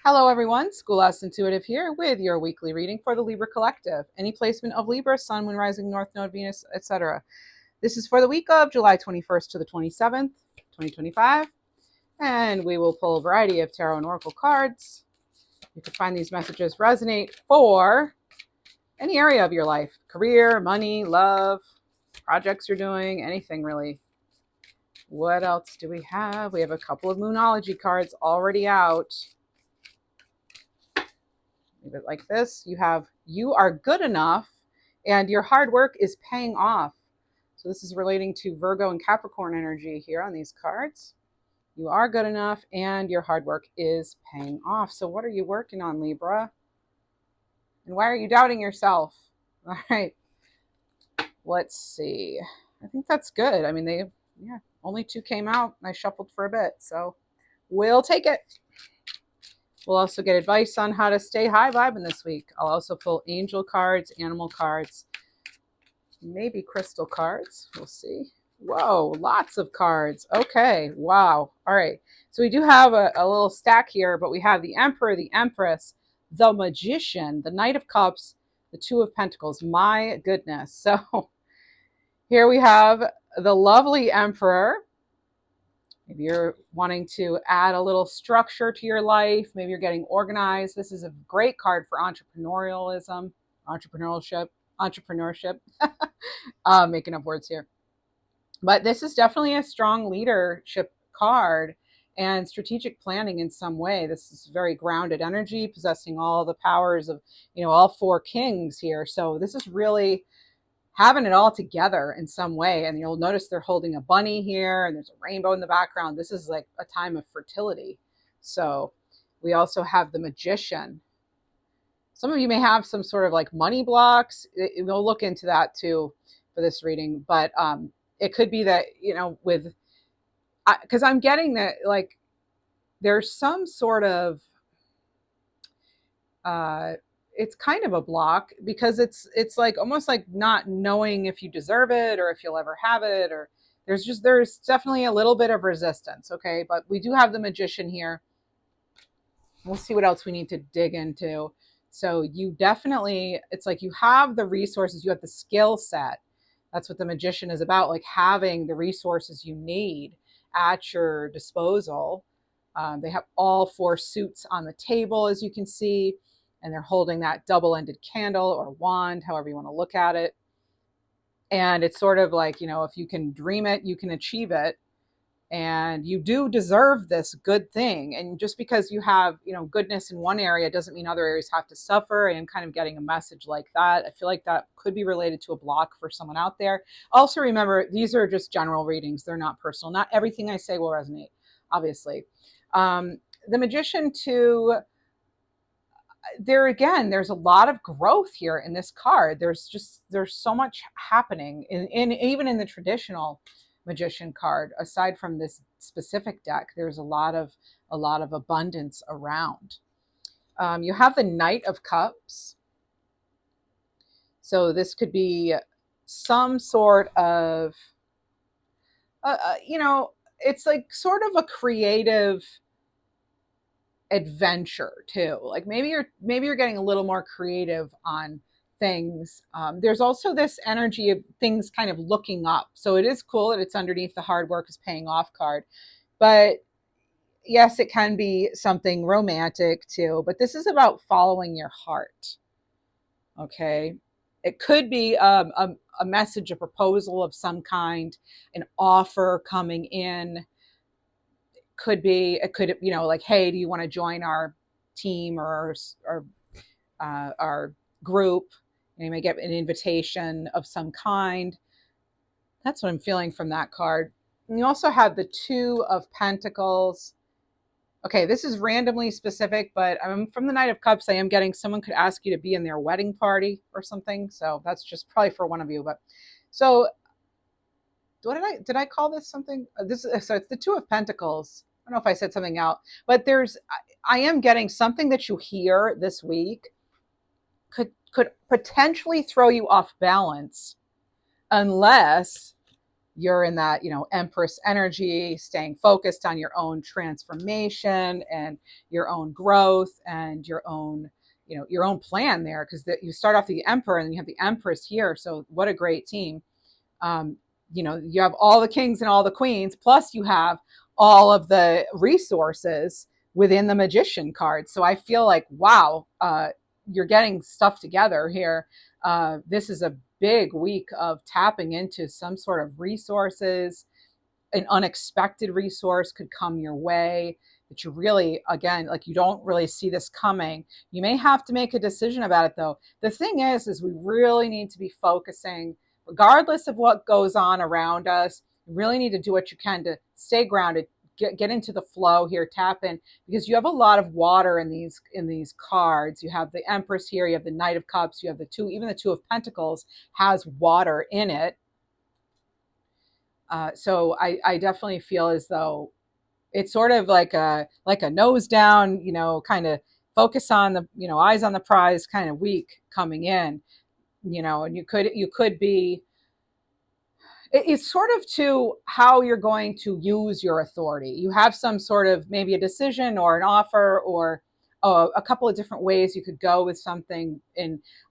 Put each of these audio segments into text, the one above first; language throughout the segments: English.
Hello everyone, Schoolhouse Intuitive here with your weekly reading for the Libra Collective. Any placement of Libra, Sun, Moon, Rising, North Node, Venus, etc. This is for the week of July 21st to the 27th, 2025. And we will pull a variety of tarot and oracle cards. You can find these messages resonate for any area of your life. Career, money, love, projects you're doing, anything really. What else do we have? We have a couple of Moonology cards already out. Leave it like this. You have, you are good enough and your hard work is paying off. So this is relating to Virgo and Capricorn energy here on these cards. You are good enough and your hard work is paying off. So what are you working on, Libra? And why are you doubting yourself? All right, let's see. I think that's good. I mean, only two came out. I shuffled for a bit, so we'll take it. We'll also get advice on how to stay high vibing this week. I'll also pull angel cards, animal cards, maybe crystal cards. We'll see. Whoa, lots of cards. Okay, wow. All right. So we do have a little stack here, but we have the Emperor, the Empress, the Magician, the Knight of Cups, the Two of Pentacles. My goodness. So here we have the lovely Emperor. Maybe you're wanting to add a little structure to your life. Maybe you're getting organized. This is a great card for entrepreneurialism, entrepreneurship. Making up words here. But this is definitely a strong leadership card and strategic planning in some way. This is very grounded energy, possessing all the powers of, all four kings here. So this is really having it all together in some way. And you'll notice they're holding a bunny here and there's a rainbow in the background. This is like a time of fertility. So we also have the Magician. Some of you may have some sort of like money blocks. We'll look into that too for this reading. But it could be that, because I'm getting that like there's some sort of it's kind of a block because it's like almost like not knowing if you deserve it or if you'll ever have it, or there's definitely a little bit of resistance. Okay, but we do have the Magician here. We'll see what else we need to dig into. So you definitely, it's like you have the resources, you have the skill set. That's what the Magician is about, like having the resources you need at your disposal. They have all four suits on the table, as you can see, and they're holding that double-ended candle or wand, however you want to look at it. And it's sort of like, if you can dream it, you can achieve it. And you do deserve this good thing. And just because you have, goodness in one area doesn't mean other areas have to suffer. I am kind of getting a message like that. I feel like that could be related to a block for someone out there. Also remember, these are just general readings. They're not personal. Not everything I say will resonate, obviously. The Magician too, there again, there's a lot of growth here in this card. There's so much happening in even in the traditional Magician card. Aside from this specific deck, there's a lot of abundance around. You have the Knight of Cups. So this could be some sort of it's like sort of a creative adventure too. Like maybe you're getting a little more creative on things. There's also this energy of things kind of looking up. So it is cool that it's underneath the hard work is paying off card. But yes, it can be something romantic too. But this is about following your heart. Okay. It could be a message, a proposal of some kind, an offer coming in. It could like, hey, do you want to join our team or our group? And you may get an invitation of some kind. That's what I'm feeling from that card. And you also have the Two of Pentacles. Okay, this is randomly specific, but I'm from the Knight of Cups. I am getting someone could ask you to be in their wedding party or something. So that's just probably for one of you. But so did I call this something? So it's the Two of Pentacles. I don't know if I said something out, but I am getting something that you hear this week could potentially throw you off balance unless you're in that, Empress energy, staying focused on your own transformation and your own growth and your own, your own plan there, because you start off the Emperor and you have the Empress here. So what a great team. um, you have all the kings and all the queens, plus you have all of the resources within the magician card. So I feel like, wow, you're getting stuff together here. This is a big week of tapping into some sort of resources. An unexpected resource could come your way that you really, again, like, you don't really see this coming. You may have to make a decision about it, though. The thing is we really need to be focusing, regardless of what goes on around us. You really need to do what you can to stay grounded, get into the flow here, tap in, because you have a lot of water in these cards. You have the Empress here, you have the Knight of Cups, you have even the Two of Pentacles has water in it. So I definitely feel as though it's sort of like a nose down, kind of focus on the, eyes on the prize kind of week coming in, and you could be, it's sort of to how you're going to use your authority. You have some sort of, maybe a decision or an offer, or a couple of different ways you could go with something,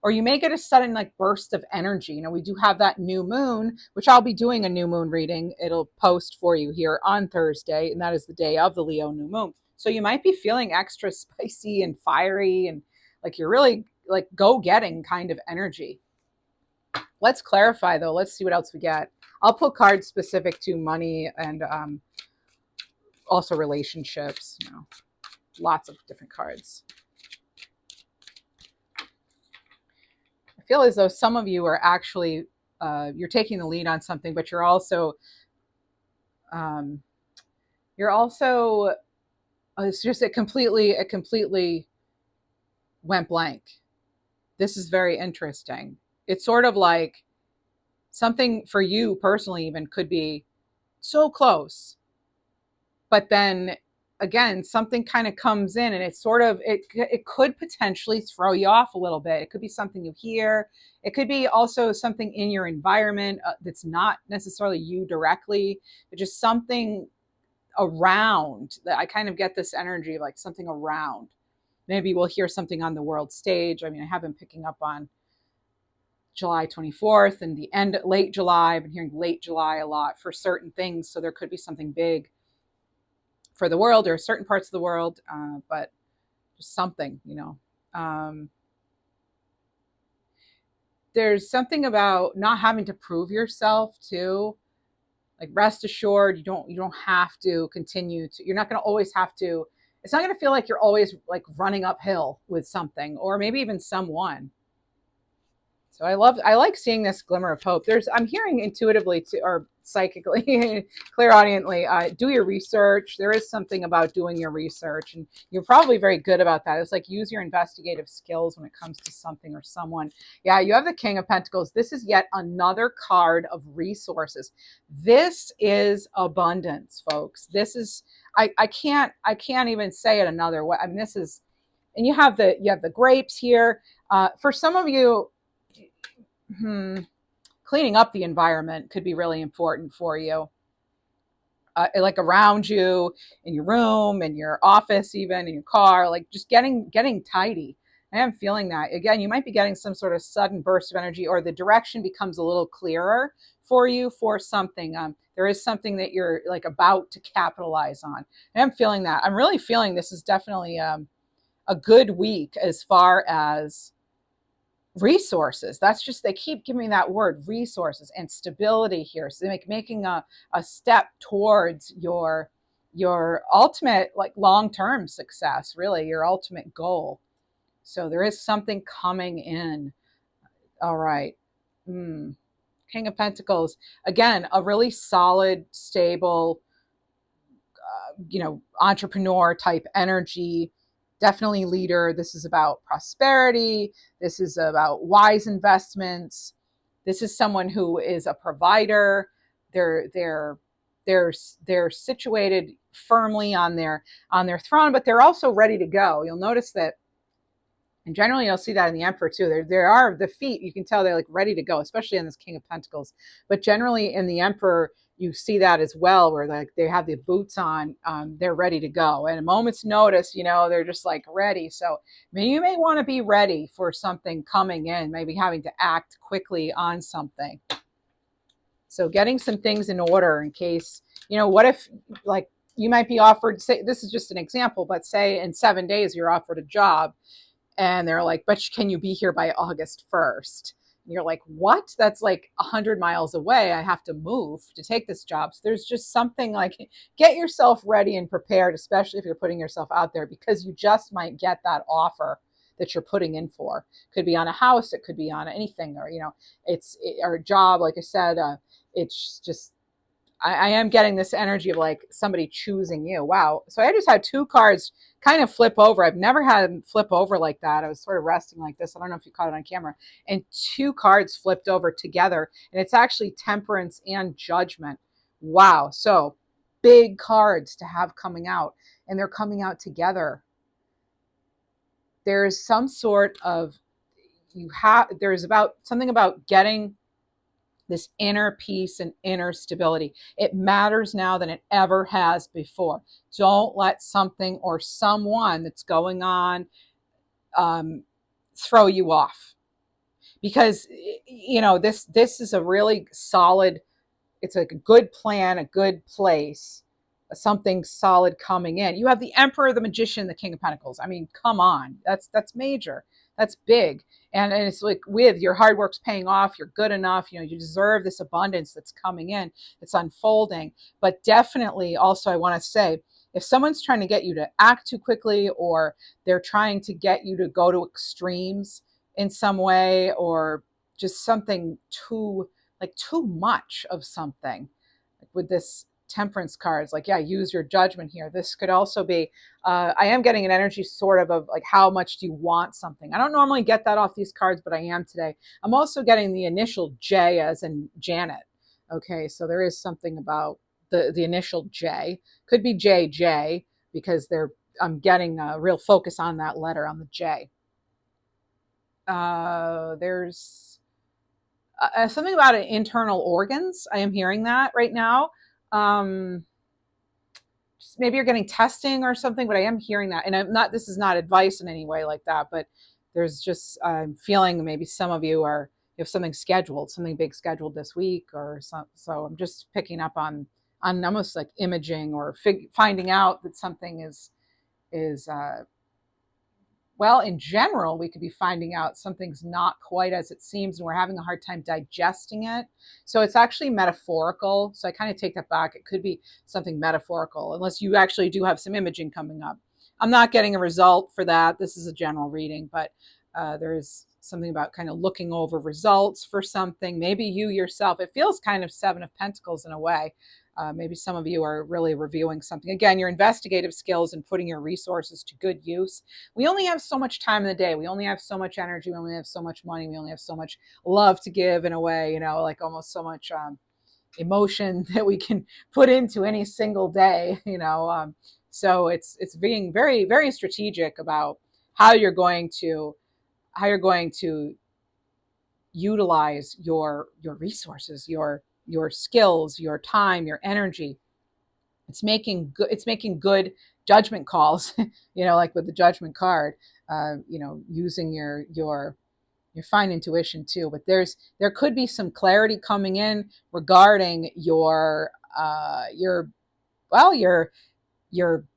or you may get a sudden like burst of energy. We do have that new moon, which I'll be doing a new moon reading. It'll post for you here on Thursday, and that is the day of the Leo new moon. So you might be feeling extra spicy and fiery, and like you're really like go-getting kind of energy. Let's clarify though. Let's see what else we get. I'll pull cards specific to money and also relationships, lots of different cards. I feel as though some of you are actually, you're taking the lead on something, but you're also, it's just it completely went blank. This is very interesting. It's sort of like something for you personally even could be so close, but then again something kind of comes in, and it's sort of, it could potentially throw you off a little bit. It could be something you hear. It could be also something in your environment that's not necessarily you directly, but just something around that. I kind of get this energy of like something around. Maybe we'll hear something on the world stage. I mean, I have been picking up on July 24th and late July. I've been hearing late July a lot for certain things. So there could be something big for the world or certain parts of the world, but just something, there's something about not having to prove yourself too. Like, rest assured, you don't have to continue to, you're not going to always have to, it's not going to feel like you're always like running uphill with something, or maybe even someone. So I like seeing this glimmer of hope. I'm hearing intuitively or psychically, clairaudiently, do your research. There is something about doing your research, and you're probably very good about that. It's like, use your investigative skills when it comes to something or someone. Yeah, you have the King of Pentacles. This is yet another card of resources. This is abundance, folks. This is, I can't even say it another way. I mean, this is, and you have the grapes here. For some of you, cleaning up the environment could be really important for you. Like around you, in your room, in your office, even in your car, like just getting tidy. I am feeling that. Again, you might be getting some sort of sudden burst of energy, or the direction becomes a little clearer for you for something. There is something that you're like about to capitalize on. I am feeling that. I'm really feeling this is definitely a good week as far as resources. That's just, they keep giving me that word, resources, and stability here. So making a step towards your ultimate, like, long-term success, really your ultimate goal. So there is something coming in. All right. King of Pentacles, again, a really solid, stable, entrepreneur type energy. Definitely leader. This is about prosperity. This is about wise investments. This is someone who is a provider. They're situated firmly on their throne, but they're also ready to go. You'll notice that And generally, you'll see that in the Emperor too. There are the feet. You can tell they're like ready to go, especially in this King of Pentacles. But generally, in the Emperor, you see that as well, where like they have the boots on, they're ready to go. And a moment's notice, they're just like ready. So you may want to be ready for something coming in, maybe having to act quickly on something. So getting some things in order in case, what if like you might be offered, say, this is just an example, but say in 7 days you're offered a job and they're like, but can you be here by August 1st? And you're like, what? That's like 100 miles away. I have to move to take this job. So there's just something like, get yourself ready and prepared, especially if you're putting yourself out there, because you just might get that offer that you're putting in for. Could be on a house, it could be on anything, or or a job. Like I said, it's just I am getting this energy of like somebody choosing you. Wow. So I just had 2 cards kind of flip over. I've never had them flip over like that. I was sort of resting like this. I don't know if you caught it on camera. And 2 cards flipped over together. And it's actually Temperance and Judgment. Wow. So big cards to have coming out. And they're coming out together. There's some sort of, there's about something about getting this inner peace and inner stability. It matters now than it ever has before. Don't let something or someone that's going on throw you off, because this is a really solid. It's like a good plan, a good place, something solid coming in. You have the Emperor, the Magician, the King of Pentacles. I mean, come on, that's major. That's big. And it's like with your hard work's paying off, you're good enough, you deserve this abundance that's coming in, it's unfolding. But definitely also, I want to say, if someone's trying to get you to act too quickly, or they're trying to get you to go to extremes in some way, or just something too much of something, like with this Temperance cards, like, yeah, use your judgment here. This could also be, I am getting an energy sort of like, how much do you want something? I don't normally get that off these cards, but I am today. I'm also getting the initial J as in Janet. Okay, so there is something about the initial J. Could be JJ, because I'm getting a real focus on that letter, on the J. There's something about internal organs. I am hearing that right now. Maybe you're getting testing or something, but I am hearing that. And this is not advice in any way like that, but there's just, I'm feeling maybe some of you have something scheduled, something big scheduled this week or something. So I'm just picking up on almost like imaging, or finding out that something is well, in general, we could be finding out something's not quite as it seems, and we're having a hard time digesting it. So it's actually metaphorical. So I kind of take that back. It could be something metaphorical, unless you actually do have some imaging coming up. I'm not getting a result for that. This is a general reading, but there is something about kind of looking over results for something. Maybe you yourself, it feels kind of 7 of Pentacles in a way. Maybe some of you are really reviewing something. Again, your investigative skills and putting your resources to good use. We only have so much time in the day. We only have so much energy. We only have so much money. We only have so much love to give, in a way, like almost so much emotion that we can put into any single day, so it's being very, very strategic about how you're going to utilize your resources, your skills, your time, your energy. It's making good judgment calls, like with the Judgment card, using your fine intuition too. But there could be some clarity coming in regarding your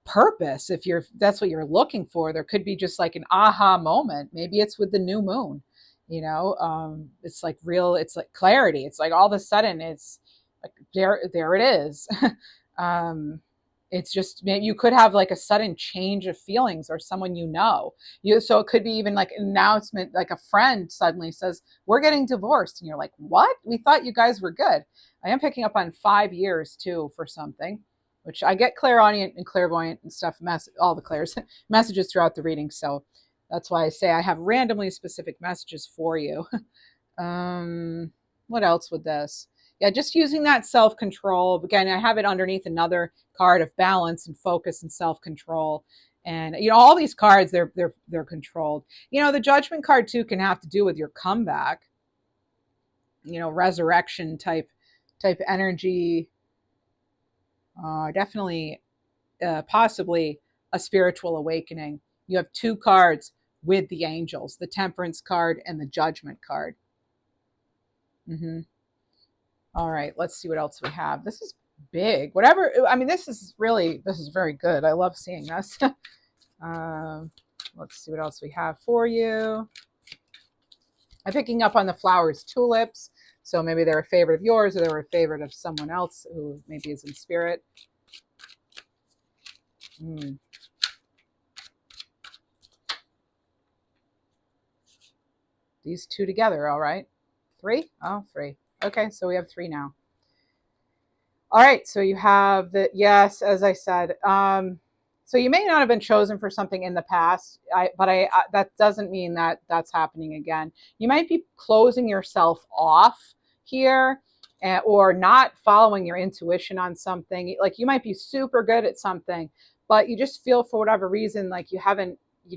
purpose. If that's what you're looking for, there could be just like an aha moment. Maybe it's with the new moon. It's like it's like clarity. It's like all of a sudden it's like there it is. It's just, maybe you could have like a sudden change of feelings, or someone so it could be even like an announcement, like a friend suddenly says, we're getting divorced, and you're like, what? We thought you guys were good. I am picking up on 5 years too for something, which I get clairaudient and clairvoyant and stuff, all the clairs messages throughout the reading. So that's why I say I have randomly specific messages for you. What else with this? Yeah, just using that self-control. Again, I have it underneath another card of balance and focus and self-control. And all these cards, they're controlled. The Judgment card too can have to do with your comeback, resurrection type energy. Definitely, possibly a spiritual awakening. You have two cards with the angels, the Temperance card and the Judgment card. Mm-hmm. All right, let's see what else we have. This is big. Whatever. I mean, this is very good. I love seeing this. Let's see what else we have for you. I'm picking up on the flowers, tulips. So maybe they're a favorite of yours, or they're a favorite of someone else who maybe is in spirit. These two together, all right. 3? Oh, 3. Okay, so we have 3 now. All right, so you have the, yes, as I said. So you may not have been chosen for something in the past, but that doesn't mean that that's happening again. You might be closing yourself off here, or not following your intuition on something. Like you might be super good at something, but you just feel for whatever reason like you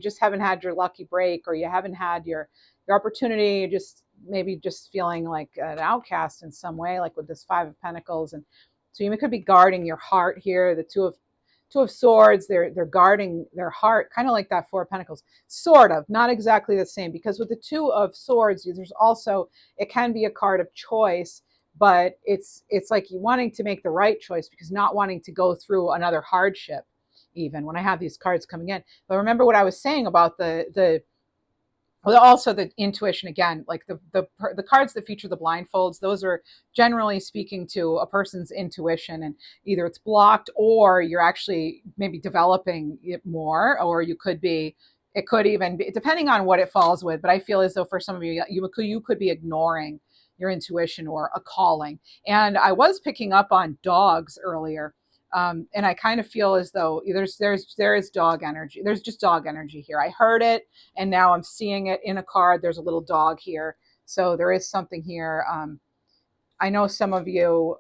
just haven't had your lucky break, or you haven't had your opportunity. You just maybe just feeling like an outcast in some way, like with this 5 of Pentacles. And so you could be guarding your heart here. The Two of Swords, they're guarding their heart, kind of like that 4 of Pentacles, sort of, not exactly the same, because with the 2 of Swords, there's also, it can be a card of choice, but it's like you wanting to make the right choice because not wanting to go through another hardship, even when I have these cards coming in. But remember what I was saying about also the intuition again, like the cards that feature the blindfolds, those are generally speaking to a person's intuition, and either it's blocked or you're actually maybe developing it more, or it could even be, depending on what it falls with. But I feel as though for some of you, you could be ignoring your intuition or a calling. And I was picking up on dogs earlier. And I kind of feel as though there is dog energy. There's just dog energy here. I heard it, and now I'm seeing it in a card. There's a little dog here, so there is something here. I know some of you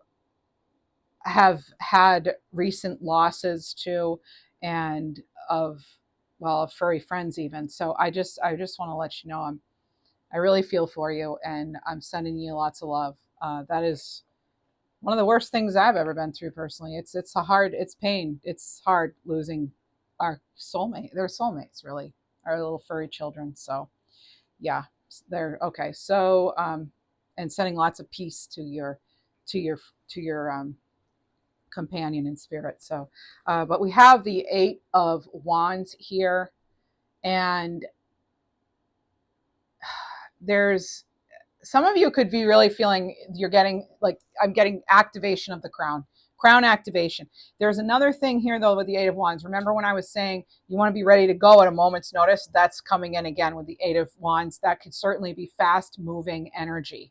have had recent losses too, and of furry friends even. So I just want to let you know I really feel for you, and I'm sending you lots of love. That is one of the worst things I've ever been through personally. It's pain. It's hard losing our soulmate. They're soulmates, really, our little furry children. So yeah, they're okay. So and sending lots of peace to your companion in spirit. So but we have the 8 of Wands here, and there's some of you could be really feeling you're getting, like, I'm getting activation of the crown activation. There's another thing here though with the 8 of Wands. Remember when I was saying you want to be ready to go at a moment's notice? That's coming in again with the 8 of Wands. That could certainly be fast moving energy.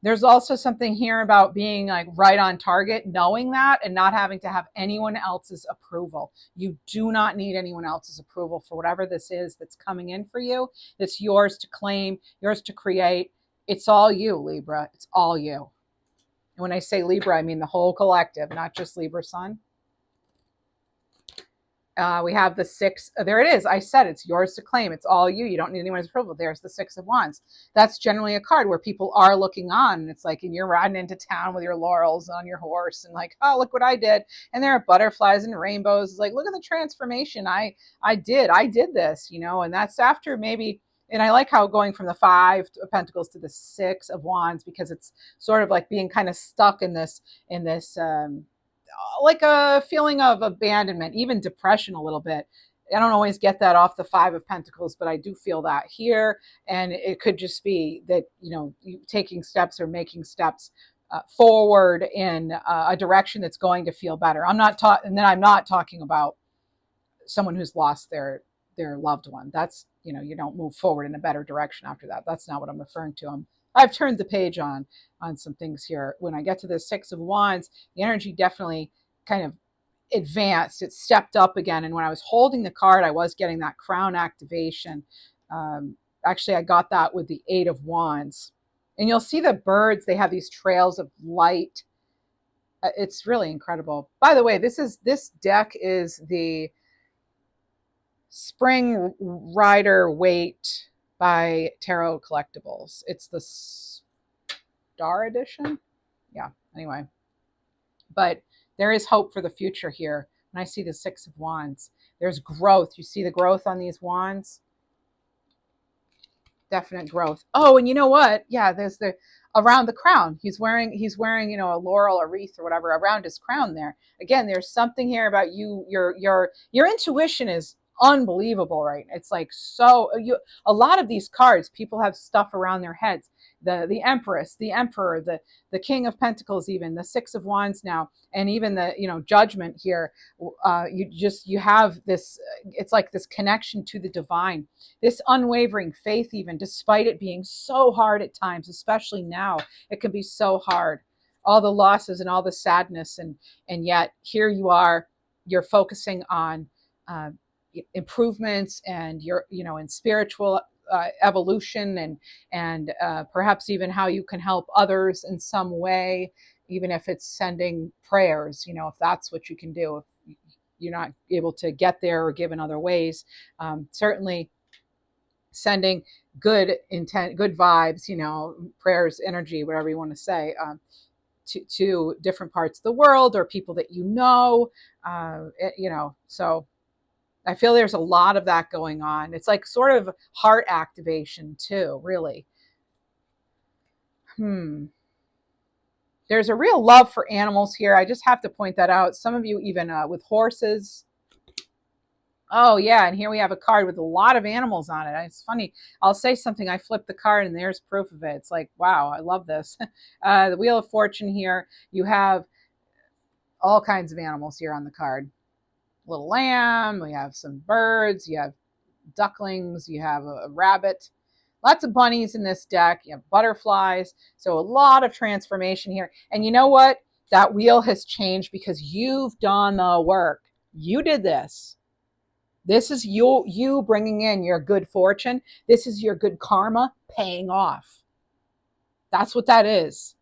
There's also something here about being like right on target, knowing that, and not having to have anyone else's approval. You do not need anyone else's approval for whatever this is that's coming in for you. It's yours to claim, yours to create. It's all you, Libra. It's all you. And when I say Libra, I mean the whole collective, not just Libra Sun. We have the 6. There it is. I said it's yours to claim. It's all you. You don't need anyone's approval. There's the 6 of Wands. That's generally a card where people are looking on, and it's like, and you're riding into town with your laurels on your horse, and like, oh, look what I did. And there are butterflies and rainbows. It's like, look at the transformation I did this, and that's after maybe. And I like how going from the 5 of Pentacles to the 6 of Wands, because it's sort of like being kind of stuck in this like a feeling of abandonment, even depression a little bit. I don't always get that off the 5 of Pentacles, but I do feel that here. And it could just be that, you taking steps or making steps forward in a direction that's going to feel better. I'm not talking about someone who's lost their loved one. That's, you don't move forward in a better direction after that. That's not what I'm referring to. I've turned the page on some things here. When I get to the 6 of Wands, the energy definitely kind of advanced. It stepped up again. And when I was holding the card, I was getting that crown activation. Actually, I got that with the 8 of Wands. And you'll see the birds, they have these trails of light. It's really incredible. By the way, this deck is the Spring Rider Waite by Tarot Collectibles. It's the Star Edition. Yeah, anyway. But there is hope for the future here. When I see the Six of Wands, there's growth. You see the growth on these wands? Definite growth. Oh, and you know what? Yeah, there's the around the crown. He's wearing, a laurel, a wreath or whatever around his crown there. Again, there's something here about you, your intuition is unbelievable, right? It's like, so you, a lot of these cards, people have stuff around their heads. The Empress, the Emperor, the King of Pentacles, even the Six of Wands now, and even the, Judgment here. You have this, it's like this connection to the divine, this unwavering faith, even despite it being so hard at times, especially now, it can be so hard. All the losses and all the sadness, and yet here you are, you're focusing on improvements, and you're, in spiritual evolution, and perhaps even how you can help others in some way, even if it's sending prayers, if that's what you can do. If you're not able to get there or give in other ways, certainly sending good intent, good vibes, prayers, energy, whatever you want to say, to different parts of the world or people that so I feel there's a lot of that going on. It's like sort of heart activation too, really. There's a real love for animals here. I just have to point that out. Some of you even with horses. Oh yeah, and here we have a card with a lot of animals on it. It's funny. I'll say something, I flip the card and there's proof of it. It's like, wow, I love this. The Wheel of Fortune here. You have all kinds of animals here on the card. Little lamb, we have some birds, you have ducklings, you have a rabbit. Lots of bunnies in this deck. You have butterflies. So a lot of transformation here. And you know what? That wheel has changed because you've done the work. You did this. This is you bringing in your good fortune. This is your good karma paying off. That's what that is.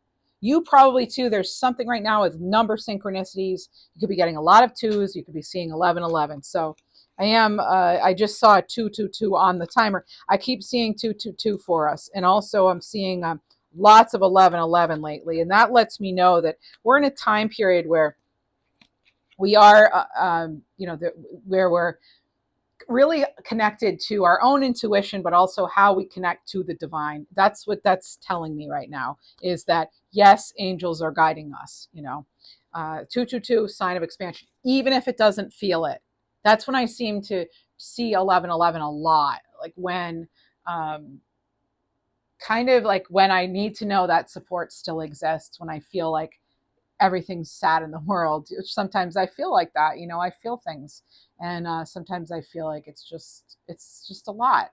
You probably too, there's something right now with number synchronicities. You could be getting a lot of twos. You could be seeing 1111. So I just saw a 222 on the timer. I keep seeing 222 for us. And also I'm seeing lots of 1111 lately. And that lets me know that we're in a time period where we are, where we're really connected to our own intuition, but also how we connect to the divine. That's what that's telling me right now, is that yes, angels are guiding us. 222, sign of expansion, even if it doesn't feel it. That's when I seem to see 1111 a lot, like when kind of like when I need to know that support still exists, when I feel like everything's sad in the world. Sometimes I feel like that, I feel things, and sometimes I feel like it's just a lot,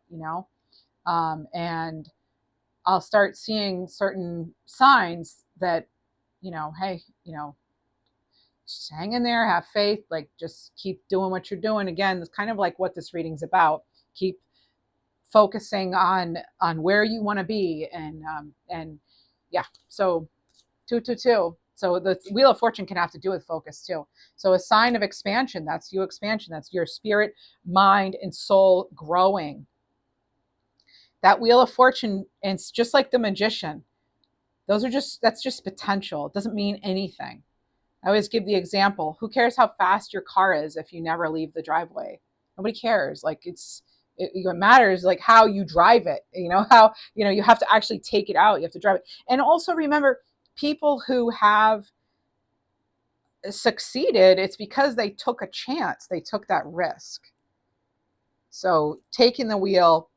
and I'll start seeing certain signs that, hey, just hang in there, have faith, like just keep doing what you're doing. Again, it's kind of like what this reading's about. Keep focusing on where you want to be, and yeah. So 222. So the Wheel of Fortune can have to do with focus too. So a sign of expansion, that's you expansion. That's your spirit, mind, and soul growing. That Wheel of Fortune, and it's just like the Magician. That's just potential. It doesn't mean anything. I always give the example, who cares how fast your car is if you never leave the driveway? Nobody cares. Like it matters like how you drive it, how, you have to actually take it out. You have to drive it. And also remember, people who have succeeded, it's because they took a chance. They took that risk. So taking the wheel,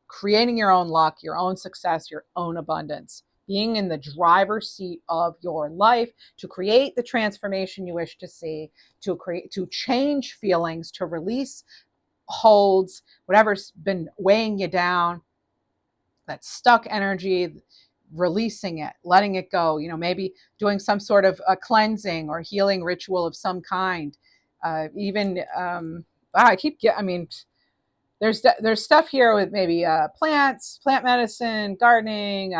creating your own luck, your own success, your own abundance, being in the driver's seat of your life to create the transformation you wish to see, to change feelings, to release holds, whatever's been weighing you down, that stuck energy, releasing it, letting it go, maybe doing some sort of a cleansing or healing ritual of some kind. There's stuff here with maybe plants, plant medicine, gardening,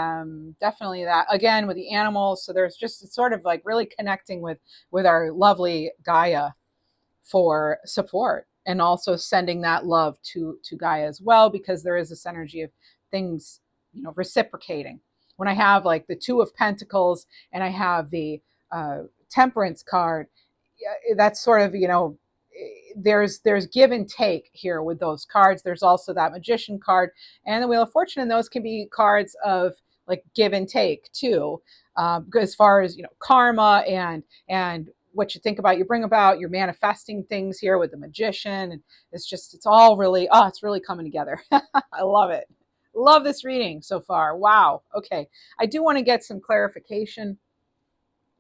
definitely that, again, with the animals. So there's just sort of like really connecting with our lovely Gaia for support. and also sending that love to Gaia as well, because there is this energy of things, reciprocating. When I have like the Two of Pentacles and I have the Temperance card, that's sort of, there's give and take here with those cards. There's also that Magician card and the Wheel of Fortune, and those can be cards of like give and take too, as far as karma and what you think about, you bring about, you're manifesting things here with the Magician, and it's all really, it's really coming together. I love it. Love this reading so far. Wow. Okay, I do want to get some clarification.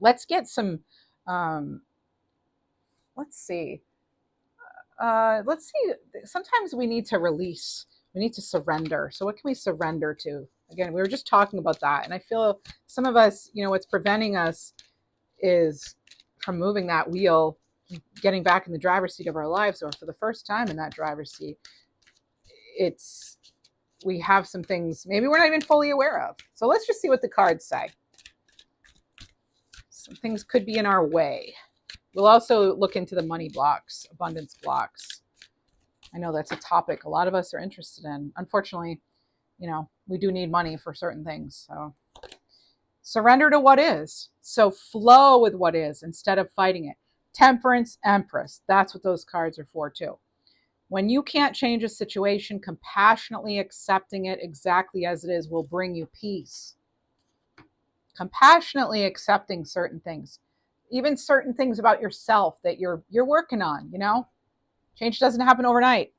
Let's get some let's see. Sometimes we need to release, we need to surrender. So what can we surrender to? Again, we were just talking about that, and I feel some of us, what's preventing us is from moving that wheel, getting back in the driver's seat of our lives, or for the first time in that driver's seat. We have some things maybe we're not even fully aware of. So let's just see what the cards say. Some things could be in our way. We'll also look into the money blocks, abundance blocks. I know that's a topic a lot of us are interested in. Unfortunately, we do need money for certain things. So surrender to what is. So flow with what is instead of fighting it. Temperance, Empress. That's what those cards are for too. When you can't change a situation, compassionately accepting it exactly as it is will bring you peace. Compassionately accepting certain things. Even certain things about yourself that you're working on, Change doesn't happen overnight.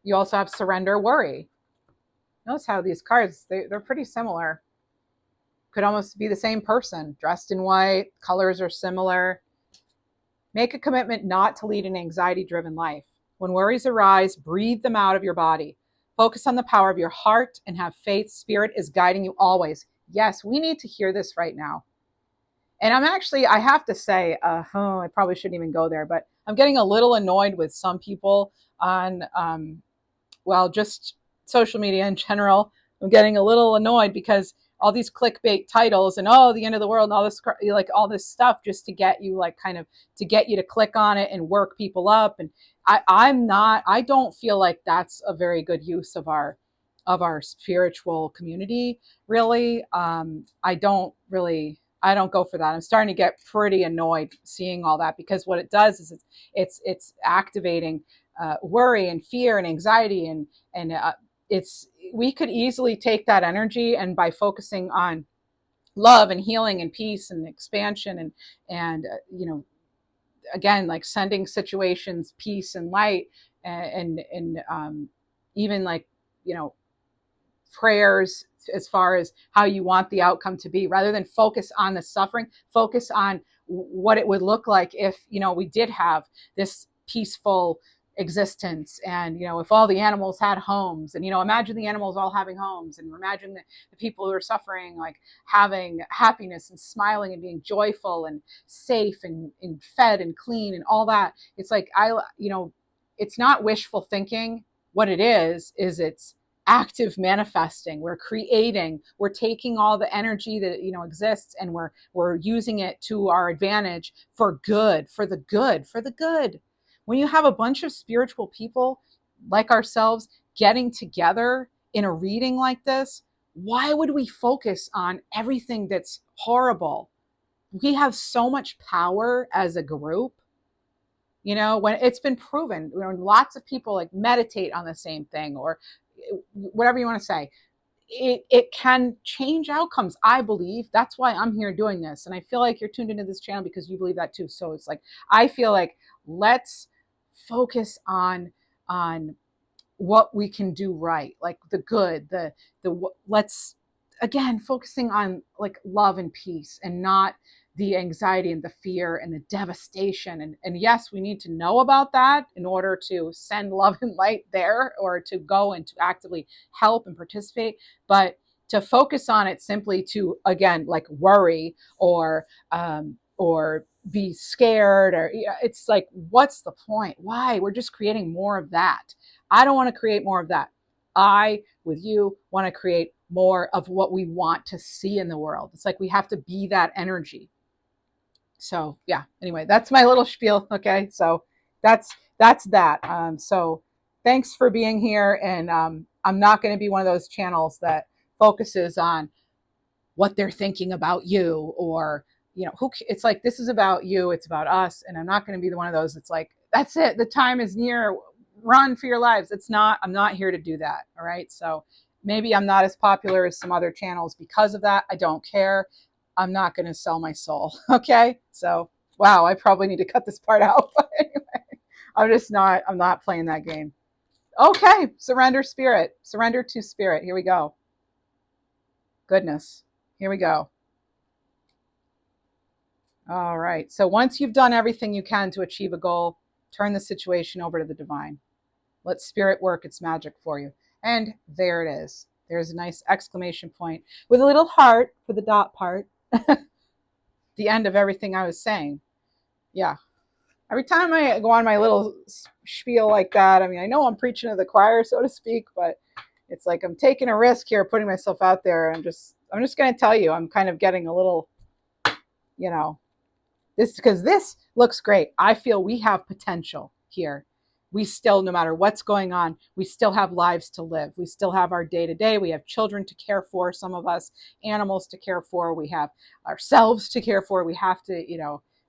You also have surrender, worry. Notice how these cards, they're pretty similar. Could almost be the same person, dressed in white, colors are similar. Make a commitment not to lead an anxiety-driven life. When worries arise, breathe them out of your body. Focus on the power of your heart and have faith. Spirit is guiding you always. Yes, we need to hear this right now. And I have to say, I probably shouldn't even go there, but I'm getting a little annoyed with some people on, just social media in general. I'm getting a little annoyed because all these clickbait titles and the end of the world and all this stuff just to get you to get you to click on it and work people up. And I don't feel like that's a very good use of our spiritual community, really. I don't go for that. I'm starting to get pretty annoyed seeing all that, because what it does is it's activating worry and fear and anxiety, and we could easily take that energy, and by focusing on love and healing and peace and expansion and again, like sending situations peace and light, and even prayers as far as how you want the outcome to be, rather than focus on the suffering, focus on what it would look like if we did have this peaceful existence, and if all the animals had homes, and imagine the animals all having homes, and imagine the people who are suffering having happiness and smiling and being joyful and safe and fed and clean and all that. It's like it's not wishful thinking. What it is it's active manifesting. We're creating, we're taking all the energy that exists, and we're using it to our advantage for good, for the good. When you have a bunch of spiritual people like ourselves getting together in a reading like this, why would we focus on everything that's horrible? We have so much power as a group. When it's been proven, when lots of people meditate on the same thing, or whatever you want to say, it can change outcomes. I believe that's why I'm here doing this. And I feel like you're tuned into this channel because you believe that too. So it's I feel like let's focus on what we can do right, like the good, let's again focusing on love and peace, and not the anxiety and the fear and the devastation. And yes, we need to know about that in order to send love and light there, or to go and to actively help and participate. But to focus on it simply to, again, worry or be scared, or it's what's the point? Why? We're just creating more of that. I don't want to create more of that. I, with you, want to create more of what we want to see in the world. It's we have to be that energy. So yeah, anyway, that's my little spiel. Okay, so that's that. So thanks for being here, and I'm not going to be one of those channels that focuses on what they're thinking about you, or who. It's like, this is about you, it's about us, and I'm not going to be the one of those. It's like, that's it, the time is near, run for your lives. It's not. I'm not here to do that. All right, so maybe I'm not as popular as some other channels because of that. I don't care. I'm not going to sell my soul. Okay, so wow, I probably need to cut this part out. But anyway, I'm not playing that game. Okay, surrender spirit, surrender to spirit. Here we go. Goodness, here we go. All right. So once you've done everything you can to achieve a goal, turn the situation over to the divine. Let spirit work its magic for you. And there it is. There's a nice exclamation point with a little heart for the dot part. The end of everything I was saying. Yeah. Every time I go on my little spiel like that, I mean, I know I'm preaching to the choir, so to speak, but it's like I'm taking a risk here, putting myself out there. I'm just going to tell you, I'm kind of getting a little, because this looks great. I feel we have potential here. We still, no matter what's going on, we still have lives to live. We still have our day to day. We have children to care for, some of us, animals to care for. We have ourselves to care for. We have to,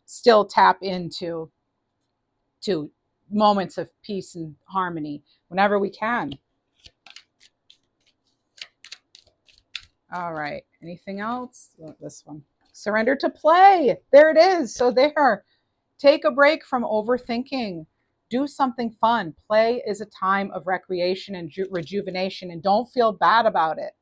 still tap into moments of peace and harmony whenever we can. All right. Anything else? This one. Surrender to play. There it is. So there. Take a break from overthinking. Do something fun. Play is a time of recreation and rejuvenation, and don't feel bad about it.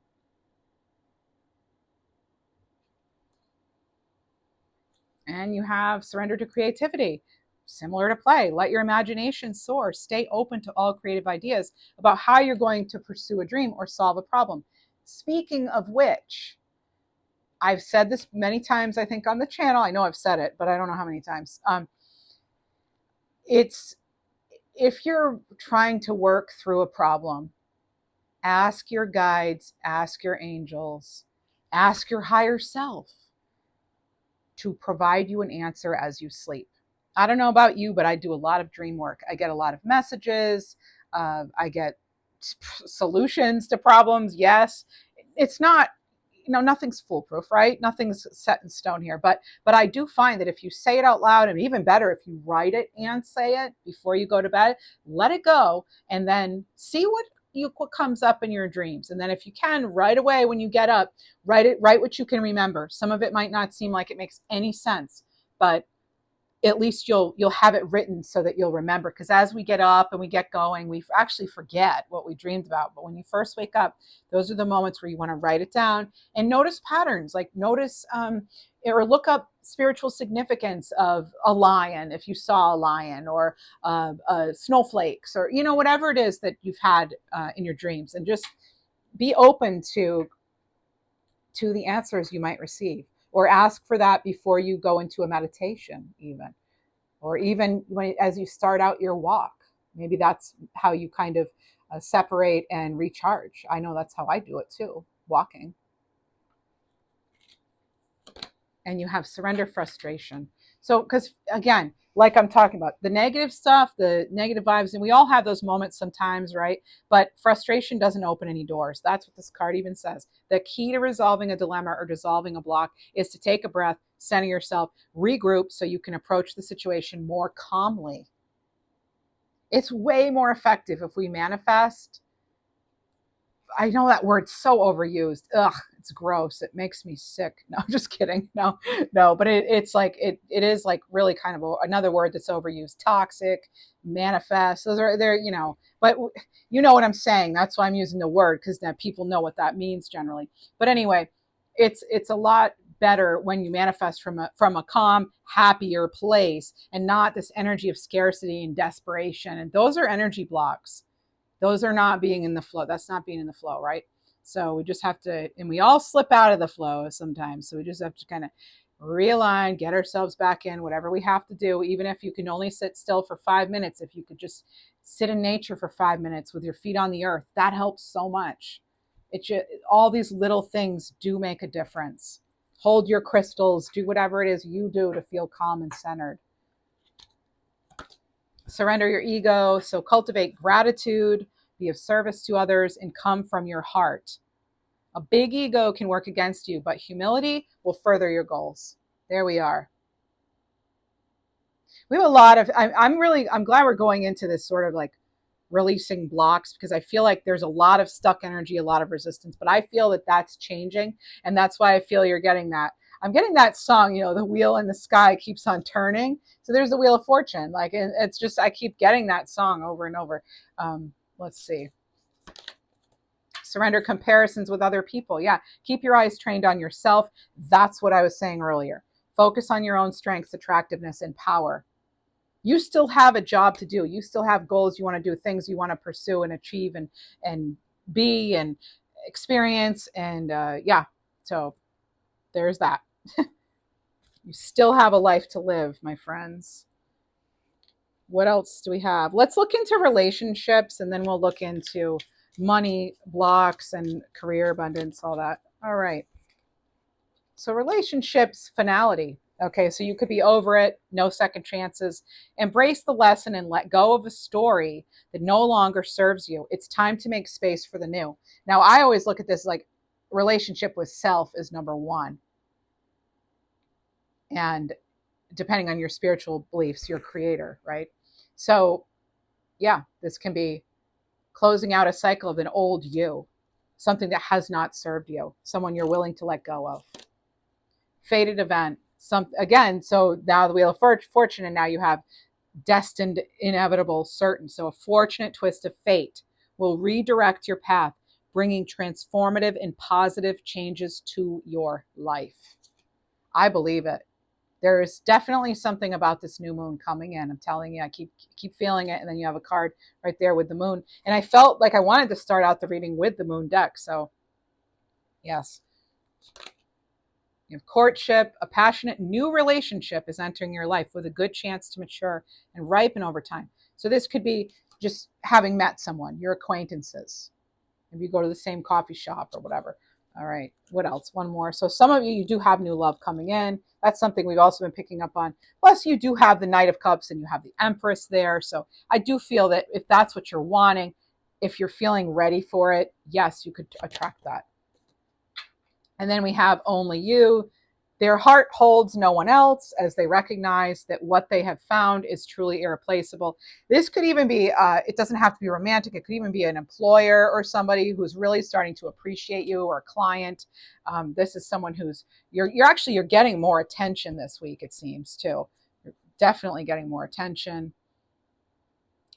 And you have surrender to creativity. Similar to play. Let your imagination soar. Stay open to all creative ideas about how you're going to pursue a dream or solve a problem. Speaking of which, I've said this many times, I think, on the channel. I know I've said it, but I don't know how many times. It's if you're trying to work through a problem, ask your guides, ask your angels, ask your higher self to provide you an answer as you sleep. I don't know about you, but I do a lot of dream work. I get a lot of messages. I get solutions to problems. Yes, it's not, nothing's foolproof, right? Nothing's set in stone here. But I do find that if you say it out loud, and even better, if you write it and say it before you go to bed, let it go, and then see what comes up in your dreams. And then if you can, right away when you get up, write what you can remember. Some of it might not seem like it makes any sense, but at least you'll have it written so that you'll remember. Because as we get up and we get going, we actually forget what we dreamed about. But when you first wake up, those are the moments where you want to write it down and notice patterns. Like notice or look up spiritual significance of a lion, if you saw a lion, or snowflakes, or whatever it is that you've had in your dreams, and just be open to the answers you might receive, or ask for that before you go into a meditation, even, or even as you start out your walk. Maybe that's how you kind of separate and recharge. I know that's how I do it too, walking. And you have surrender frustration. So, because again, like I'm talking about, the negative stuff, the negative vibes, and we all have those moments sometimes, right? But frustration doesn't open any doors. That's what this card even says. The key to resolving a dilemma or dissolving a block is to take a breath, center yourself, regroup so you can approach the situation more calmly. It's way more effective if we manifest. I know that word's so overused. Ugh, it's gross. It makes me sick. No, just kidding. No, but it's like, it is like really kind of another word that's overused. Toxic, manifest. Those are, they're, but you know what I'm saying. That's why I'm using the word, because now people know what that means generally. But anyway, it's a lot better when you manifest from a calm, happier place, and not this energy of scarcity and desperation. And those are energy blocks. Those are not being in the flow. That's not being in the flow, right? So we just have to, and we all slip out of the flow sometimes. So we just have to kind of realign, get ourselves back in, whatever we have to do. Even if you can only sit still for 5 minutes, if you could just sit in nature for 5 minutes with your feet on the earth, that helps so much. All these little things do make a difference. Hold your crystals, do whatever it is you do to feel calm and centered. Surrender your ego. So cultivate gratitude, be of service to others, and come from your heart. A big ego can work against you, but humility will further your goals. There we are. We have a lot of, I'm glad we're going into this sort of like releasing blocks, because I feel like there's a lot of stuck energy, a lot of resistance, but I feel that that's changing. And that's why I feel you're getting that. I'm getting that song, the wheel in the sky keeps on turning. So there's the Wheel of Fortune. Like, it's just, I keep getting that song over and over. Let's see. Surrender comparisons with other people. Yeah. Keep your eyes trained on yourself. That's what I was saying earlier. Focus on your own strengths, attractiveness, and power. You still have a job to do. You still have goals you want to do, things you want to pursue and achieve and be and experience. And yeah, so there's that. You still have a life to live, my friends. What else do we have? Let's look into relationships, and then we'll look into money blocks and career abundance, all that. All right. So relationships, finality. Okay, so you could be over it, no second chances. Embrace the lesson and let go of a story that no longer serves you. It's time to make space for the new. Now, I always look at this like relationship with self is number one. And depending on your spiritual beliefs, your creator, right? So, yeah, this can be closing out a cycle of an old you, something that has not served you, someone you're willing to let go of. Fated event. Again, so now the Wheel of Fortune, and now you have destined, inevitable, certain. So a fortunate twist of fate will redirect your path, bringing transformative and positive changes to your life. I believe it. There is definitely something about this new moon coming in. I'm telling you, I keep feeling it. And then you have a card right there with the moon. And I felt like I wanted to start out the reading with the moon deck. So yes. You have courtship. A passionate new relationship is entering your life with a good chance to mature and ripen over time. So this could be just having met someone, your acquaintances. Maybe you go to the same coffee shop or whatever. All right. What else? One more. So some of you do have new love coming in. That's something we've also been picking up on. Plus, you do have the Knight of Cups and you have the Empress there. So I do feel that if that's what you're wanting, if you're feeling ready for it, yes, you could attract that. And then we have only you. Their heart holds no one else, as they recognize that what they have found is truly irreplaceable. This could even be, it doesn't have to be romantic. It could even be an employer or somebody who's really starting to appreciate you, or a client. This is someone who's, you're getting more attention this week, it seems, too. You're definitely getting more attention.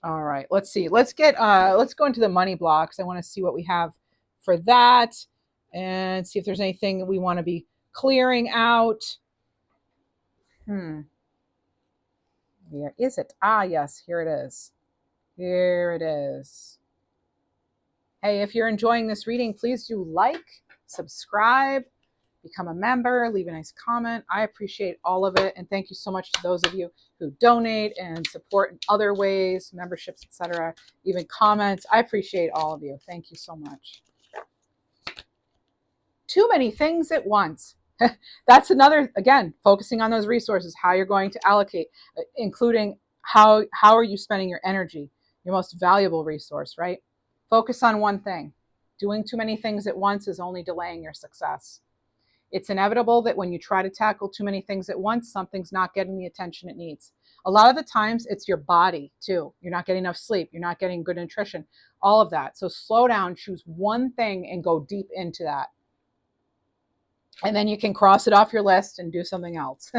All right, let's see. Let's go into the money blocks. I want to see what we have for that, and see if there's anything that we want to be clearing out. Where is it? Ah, yes, here it is. Here it is. Hey, if you're enjoying this reading, please do like, subscribe, become a member, leave a nice comment. I appreciate all of it. And thank you so much to those of you who donate and support in other ways, memberships, etc., even comments. I appreciate all of you. Thank you so much. Too many things at once. That's another, again, focusing on those resources, how you're going to allocate, including how are you spending your energy, your most valuable resource, right? Focus on one thing. Doing too many things at once is only delaying your success. It's inevitable that when you try to tackle too many things at once, something's not getting the attention it needs. A lot of the times it's your body too. You're not getting enough sleep. You're not getting good nutrition, all of that. So slow down, choose one thing and go deep into that. And then you can cross it off your list and do something else.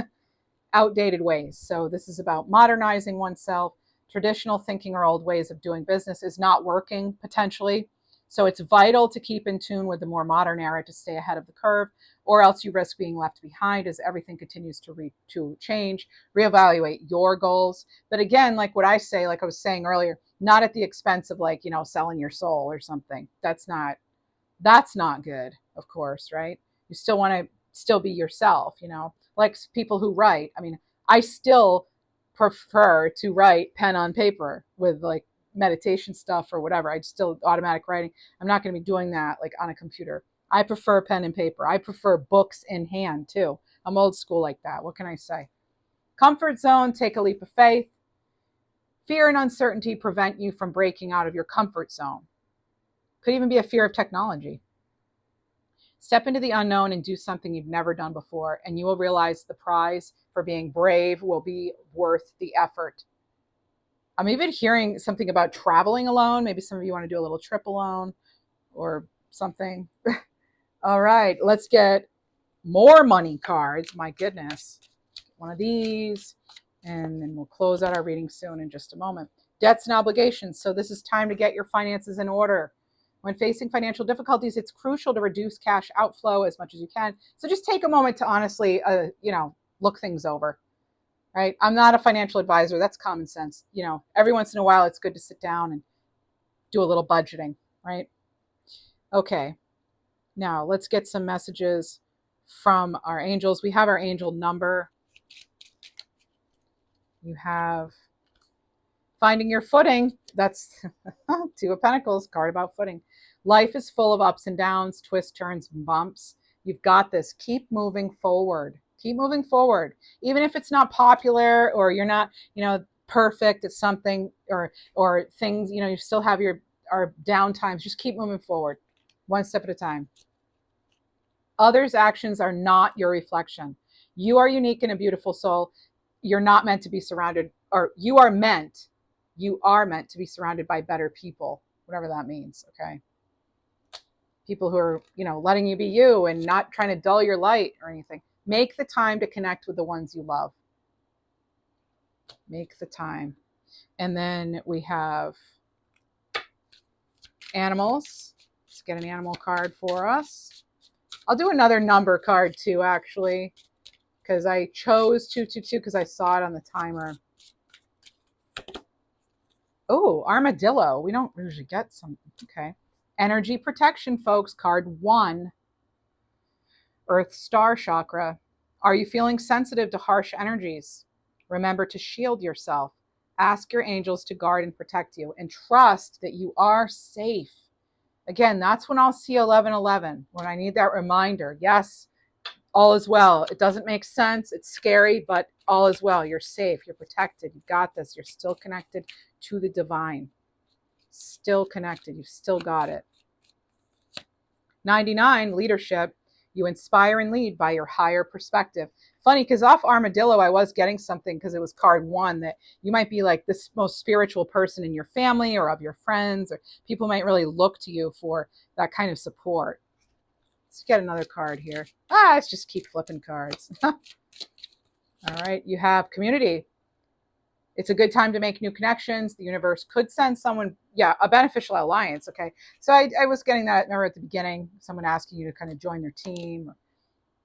Outdated ways. So this is about modernizing oneself. Traditional thinking or old ways of doing business is not working potentially. So it's vital to keep in tune with the more modern era to stay ahead of the curve, or else you risk being left behind as everything continues to change. Reevaluate your goals. But again, like what I say, like I was saying earlier, not at the expense of selling your soul or something. That's not good, of course, right? You still want to still be yourself, like people who write. I mean, I still prefer to write pen on paper with meditation stuff or whatever. I still automatic writing. I'm not going to be doing that on a computer. I prefer pen and paper. I prefer books in hand too. I'm old school like that. What can I say? Comfort zone, take a leap of faith. Fear and uncertainty prevent you from breaking out of your comfort zone. Could even be a fear of technology. Step into the unknown and do something you've never done before, and you will realize the prize for being brave will be worth the effort. I'm even hearing something about traveling alone. Maybe some of you want to do a little trip alone or something. All right, let's get more money cards. My goodness. One of these, and then we'll close out our reading soon in just a moment. Debts and obligations. So this is time to get your finances in order. When facing financial difficulties, it's crucial to reduce cash outflow as much as you can. So just take a moment to honestly, look things over, right? I'm not a financial advisor. That's common sense. Every once in a while, it's good to sit down and do a little budgeting, right? Okay. Now let's get some messages from our angels. We have our angel number. You have finding your footing. That's Two of Pentacles, card about footing. Life is full of ups and downs, twists, turns, and bumps. You've got this. Keep moving forward. Keep moving forward. Even if it's not popular or you're not, perfect at something or things, you still have your down times. Just keep moving forward, one step at a time. Others' actions are not your reflection. You are unique and a beautiful soul. You're not meant to be surrounded, or you are meant to be surrounded by better people, whatever that means. Okay. People who are, letting you be you and not trying to dull your light or anything. Make the time to connect with the ones you love. Make the time. And then we have animals. Let's get an animal card for us. I'll do another number card too, actually, because I chose 222 because I saw it on the timer. Oh, armadillo. We don't usually get some. Okay. Energy protection, folks. Card 1. Earth star chakra. Are you feeling sensitive to harsh energies? Remember to shield yourself. Ask your angels to guard and protect you, and trust that you are safe. Again, that's when I'll see 1111, when I need that reminder. Yes, all is well. It doesn't make sense. It's scary, but all is well. You're safe. You're protected. You got this. You're still connected to the divine. Still connected. You've still got it. 99, leadership. You inspire and lead by your higher perspective. Funny, because off armadillo, I was getting something because it was card 1 that you might be like this most spiritual person in your family or of your friends, or people might really look to you for that kind of support. Let's get another card here. Let's just keep flipping cards. All right, you have community. It's a good time to make new connections. The universe could send someone, a beneficial alliance. Okay. So I was getting that, remember at the beginning, someone asking you to kind of join their team,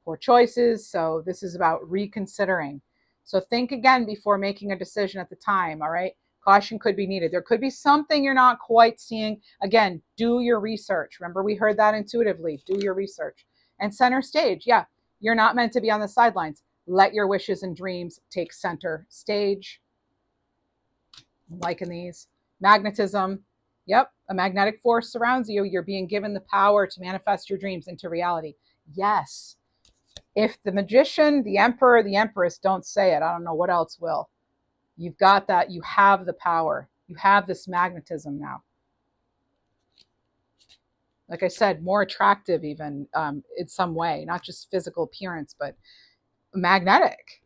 or choices. So this is about reconsidering. So think again before making a decision at the time. All right. Caution could be needed. There could be something you're not quite seeing. Again, do your research. Remember, we heard that intuitively. Do your research. And center stage. Yeah. You're not meant to be on the sidelines. Let your wishes and dreams take center stage. I'm liking these. Magnetism. Yep. A magnetic force surrounds you. You're being given the power to manifest your dreams into reality. Yes. If the magician, the emperor, the empress don't say it, I don't know what else will. You've got that. You have the power. You have this magnetism now. Like I said, more attractive even in some way, not just physical appearance, but magnetic.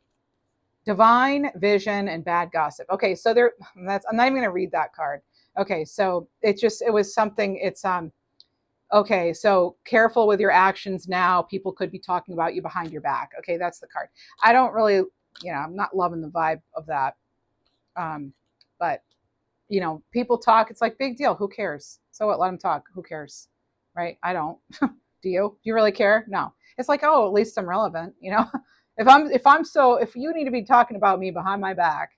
Divine vision and bad gossip. Okay, so I'm not even going to read that card. Okay, so it was something, okay, so careful with your actions now. People could be talking about you behind your back. Okay, that's the card. I don't really, I'm not loving the vibe of that. But, people talk. It's like, big deal. Who cares? So what? Let them talk. Who cares? Right? I don't. Do you? Do you really care? No. It's like, oh, at least I'm relevant. If you need to be talking about me behind my back,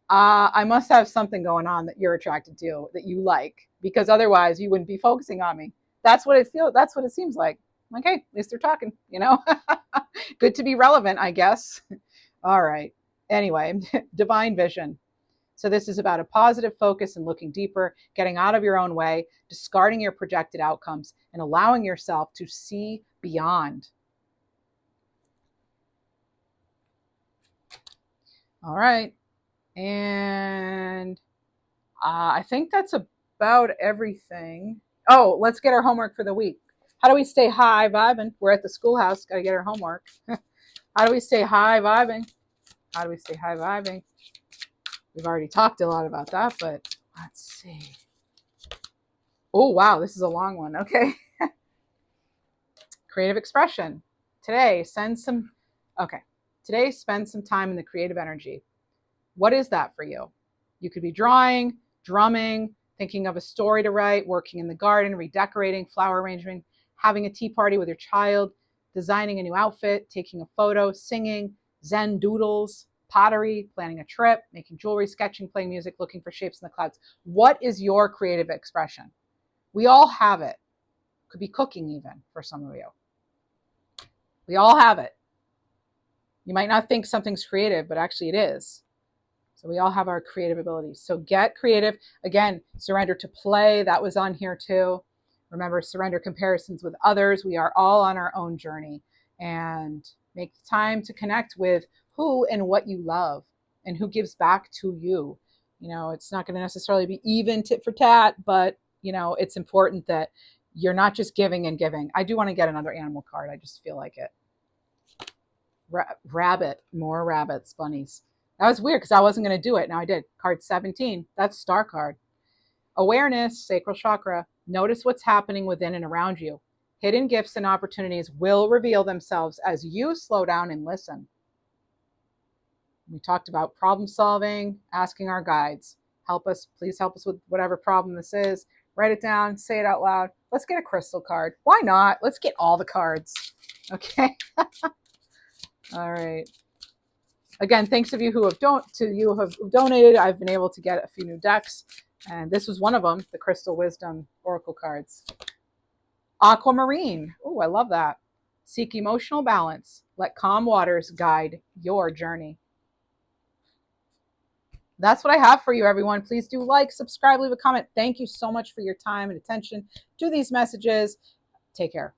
I must have something going on that you're attracted to, that you like, because otherwise you wouldn't be focusing on me. That's what it feels. That's what it seems like. Like, hey, at least they're talking, Good to be relevant, I guess. All right. Anyway, divine vision. So this is about a positive focus and looking deeper, getting out of your own way, discarding your projected outcomes, and allowing yourself to see beyond. All right. And I think that's about everything. Oh, let's get our homework for the week. How do we stay high vibing? We're at the schoolhouse. Got to get our homework. How do we stay high vibing? How do we stay high vibing? We've already talked a lot about that, but let's see. Oh, wow. This is a long one. Okay. Creative expression. Today, spend some time in the creative energy. What is that for you? You could be drawing, drumming, thinking of a story to write, working in the garden, redecorating, flower arranging, having a tea party with your child, designing a new outfit, taking a photo, singing, Zen doodles, pottery, planning a trip, making jewelry, sketching, playing music, looking for shapes in the clouds. What is your creative expression? We all have it. Could be cooking even for some of you. We all have it. You might not think something's creative, but actually it is. So we all have our creative abilities. So get creative. Again, surrender to play. That was on here too. Remember, surrender comparisons with others. We are all on our own journey. And make time to connect with who and what you love and who gives back to you. You know, it's not going to necessarily be even tit for tat, but, you know, it's important that you're not just giving and giving. I do want to get another animal card. I just feel like it. Rabbit, more rabbits, bunnies. That was weird because I wasn't going to do it. Now I did. Card 17. That's star card. Awareness, sacral chakra. Notice what's happening within and around you. Hidden gifts and opportunities will reveal themselves as you slow down and listen. We talked about problem solving, asking our guides. Please help us with whatever problem this is. Write it down, say it out loud. Let's get a crystal card. Why not? Let's get all the cards. Okay. All right. Again, thanks to you who have donated. I've been able to get a few new decks, and this was one of them, the Crystal Wisdom Oracle cards. Aquamarine. Oh, I love that. Seek emotional balance. Let calm waters guide your journey. That's what I have for you, everyone. Please do like, subscribe, leave a comment. Thank you so much for your time and attention to these messages. Take care.